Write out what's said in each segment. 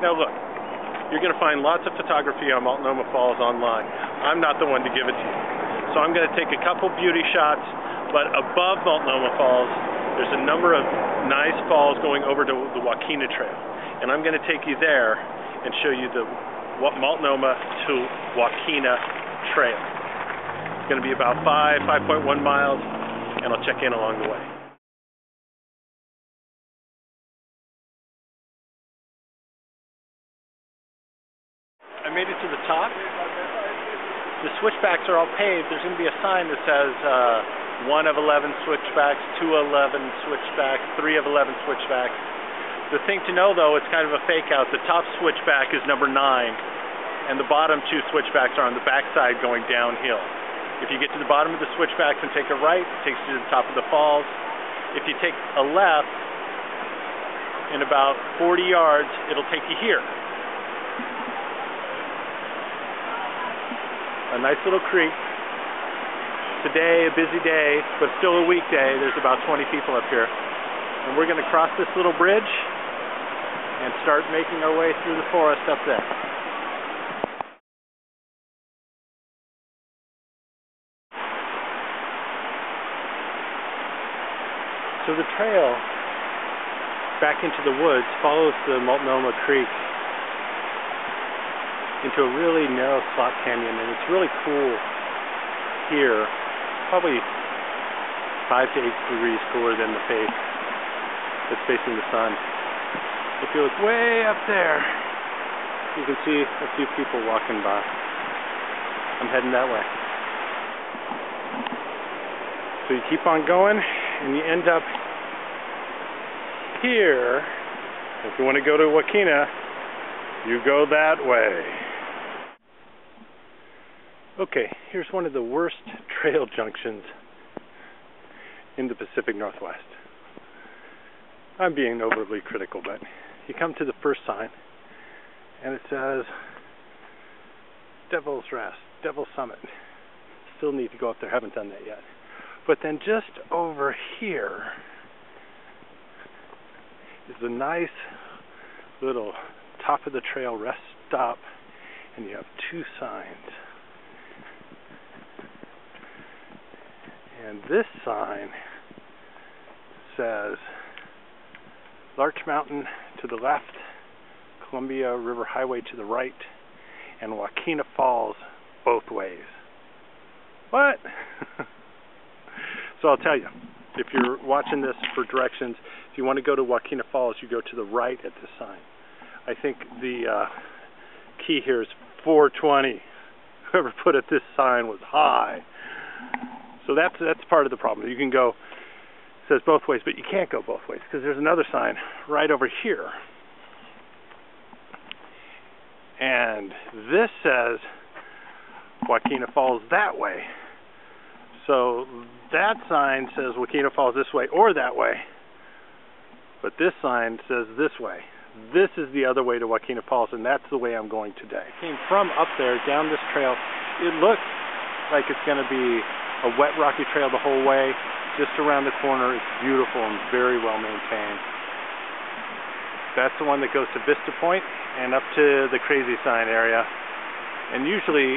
Now look, you're going to find lots of photography on Multnomah Falls online. I'm not the one to give it to you. So I'm going to take a couple beauty shots, but above Multnomah Falls, there's a number of nice falls going over to the Wahkeena Trail. And I'm going to take you there and show you the Multnomah to Wahkeena Trail. It's going to be about 5.1 miles, and I'll check in along the way. I made it to the top. The switchbacks are all paved. There's going to be a sign that says 1 of 11 switchbacks, 2 of 11 switchbacks, 3 of 11 switchbacks. The thing to know, though, it's kind of a fake out. The top switchback is number 9, and the bottom 2 switchbacks are on the backside going downhill. If you get to the bottom of the switchbacks and take a right, it takes you to the top of the falls. If you take a left, in about 40 yards, it'll take you here. A nice little creek. Today, a busy day, but still a weekday. There's about 20 people up here. And we're going to cross this little bridge and start making our way through the forest up there. So the trail back into the woods follows the Multnomah Creek into a really narrow slot canyon, and it's really cool here, probably 5 to 8 degrees cooler than the face that's facing the sun. If you look way up there, you can see a few people walking by. I'm heading that way. So you keep on going, and you end up here. If you want to go to Wahkeena, you go that way. Okay, here's one of the worst trail junctions in the Pacific Northwest. I'm being overly critical, but you come to the first sign, and it says Devil's Rest, Devil's Summit. Still need to go up there, haven't done that yet. But then just over here is a nice little top of the trail rest stop, and you have 2 signs. And this sign says Larch Mountain to the left, Columbia River Highway to the right, and Wahkeena Falls both ways. What? So I'll tell you, if you're watching this for directions, if you want to go to Wahkeena Falls, you go to the right at this sign. I think the key here is 420. Whoever put it this sign was high. So that's part of the problem. You can go, it says both ways, but you can't go both ways because there's another sign right over here. And this says Wahkeena Falls that way. So that sign says Wahkeena Falls this way or that way, but this sign says this way. This is the other way to Wahkeena Falls, and that's the way I'm going today. Came from up there down this trail. It looks like it's going to be a wet rocky trail the whole way. Just around the corner, it's beautiful and very well maintained. That's the one that goes to Vista Point and up to the Crazy Sign area. And usually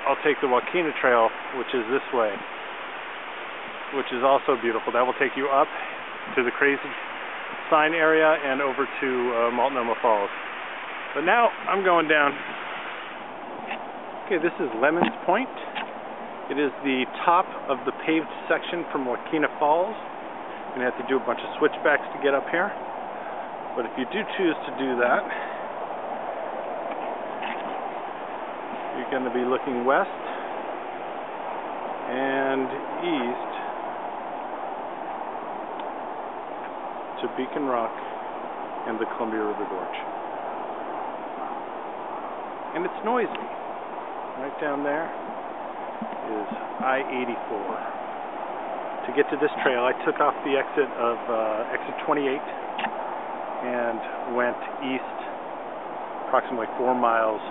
I'll take the Wahkeena Trail, which is this way, which is also beautiful. That will take you up to the Crazy Sign area and over to Multnomah Falls. But now I'm going down. Okay, this is Lemons Point. It is the top of the paved section from Wahkeena Falls. You're going to have to do a bunch of switchbacks to get up here. But if you do choose to do that, you're going to be looking west and east to Beacon Rock and the Columbia River Gorge. And it's noisy. Right down there is I-84. To get to this trail, I took off the exit of exit 28 and went east approximately 4 miles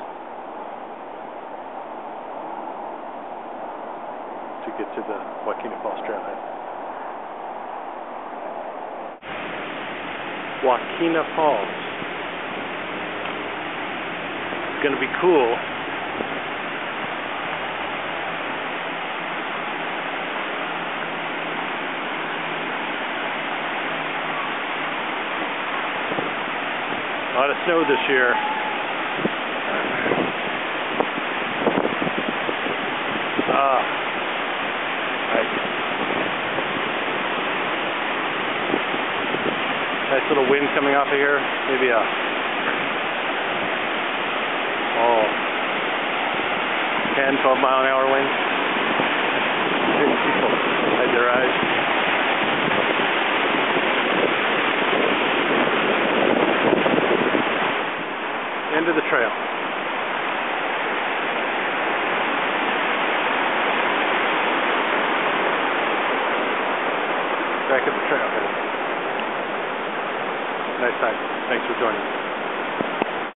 to get to the Wahkeena Falls trailhead. Wahkeena Falls. going to be cool. A lot of snow this year. Nice little wind coming off of here. Maybe a 10, 12 mile an hour wind. People hide their eyes. End of the trail. Back at the trailhead. Nice time. Thanks for joining me.